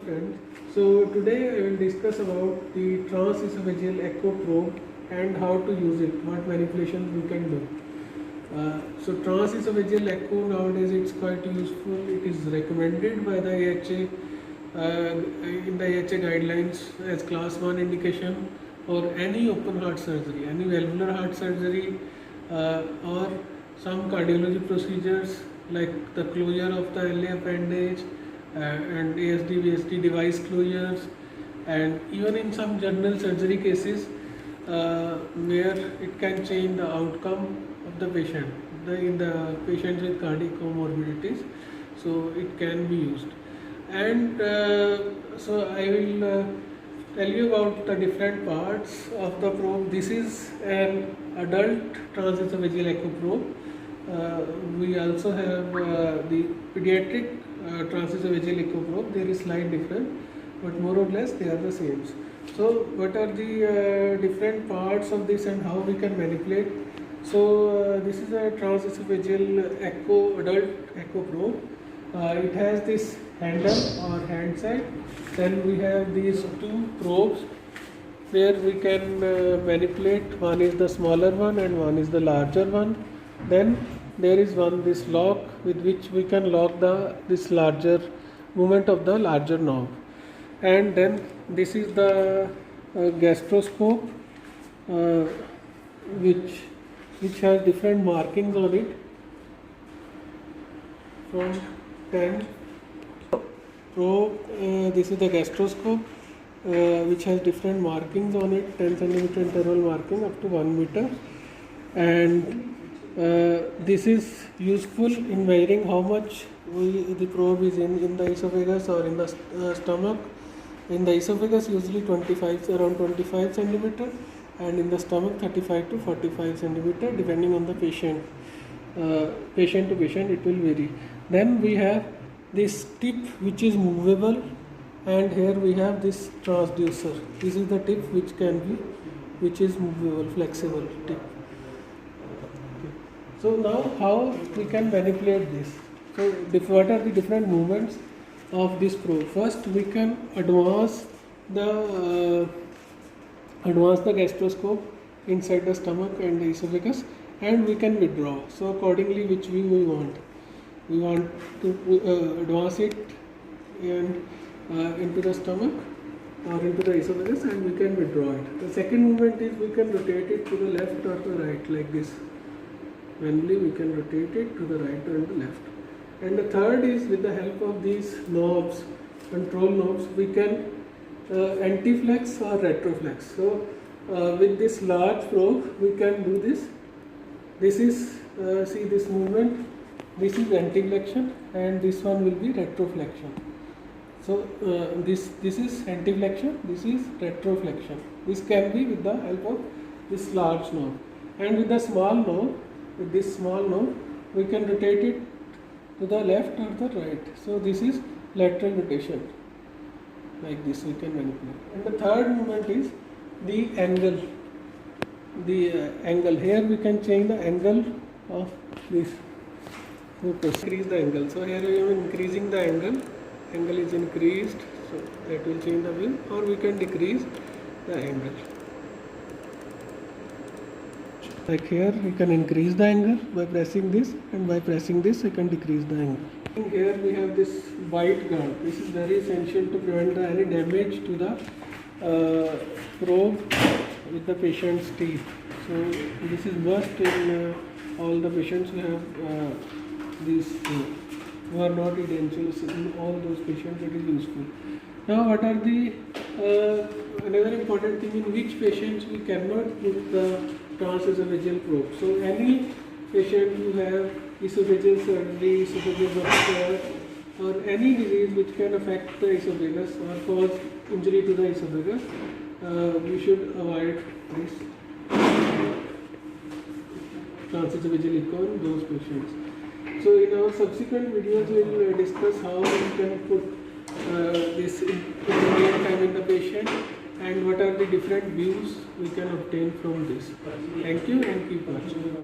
friends. So today I will discuss about the transoesophageal echo probe and how to use it, what manipulations we can do. So transoesophageal echo nowadays it's quite useful. It is recommended by the AHA in the AHA guidelines as class 1 indication for any open heart surgery, any valvular heart surgery or some cardiology procedures like the closure of the LA appendage and ASD-VSD device closures, and even in some general surgery cases where it can change the outcome of the patient, in the patients with cardiac comorbidities, so it can be used. And so I will tell you about the different parts of the probe. This is an adult transoesophageal echo probe. We also have the pediatric transoesophageal echo probe. There is slight difference, but more or less they are the same. So what are the different parts of this and how we can manipulate? So this is a transoesophageal echo adult echo probe. It has this handle or hand side. Then we have these two probes where we can manipulate. One is the smaller one and one is the larger one. Then there is this lock with which we can lock this larger movement of the larger knob. And then this is the gastroscope which has different markings on it from 10 probe. This is the gastroscope which has different markings on it, 10 centimeter interval marking up to 1 meter, and this is useful in measuring how much the probe is in the esophagus or in the stomach. In the esophagus usually around 25 centimeter, and in the stomach 35 to 45 centimeter depending on the patient. Patient to patient it will vary. Then we have this tip which is movable, and here we have this transducer. This is the tip which is movable, flexible tip. So now how we can manipulate this? So what are the different movements of this probe? First we can advance the gastroscope inside the stomach and the esophagus, and we can withdraw. So accordingly which view we want. We want to advance it and into the stomach or into the esophagus, and we can withdraw it. The second movement is we can rotate it to the left or the right like this. Manually we can rotate it to the right or the left. And the third is with the help of these knobs, control knobs, we can anti-flex or retroflex. So with this large probe we can do this. This is see this movement. This is anti-flexion and this one will be retroflexion. So this is anti-flexion, this is retroflexion. This can be with the help of this large knob. And with the small knob, with this small knob, we can rotate it to the left or the right. So this is lateral rotation. Like this we can manipulate. And the third movement is the angle. The angle. Here we can change the angle of this. Increase the angle. So here we are increasing the angle. Angle is increased, so that will change the view. Or we can decrease the angle. Like here we can increase the angle by pressing this, and by pressing this we can decrease the angle. Here we have this white guard. This is very essential to prevent any damage to the probe with the patient's teeth. So this is must in all the patients who have who are not edentulous. In all those patients it is useful. Now what are the another important thing, in which patients we cannot put the transoesophageal probe. So any patient who have esophageal surgery, esophageal rupture, or any disease which can affect the esophagus or cause injury to the esophagus, we should avoid this transoesophageal echo in those patients. So in our subsequent videos we will discuss how we can put this in real time in the patient, and what are the different views we can obtain from this. Thank you and keep watching.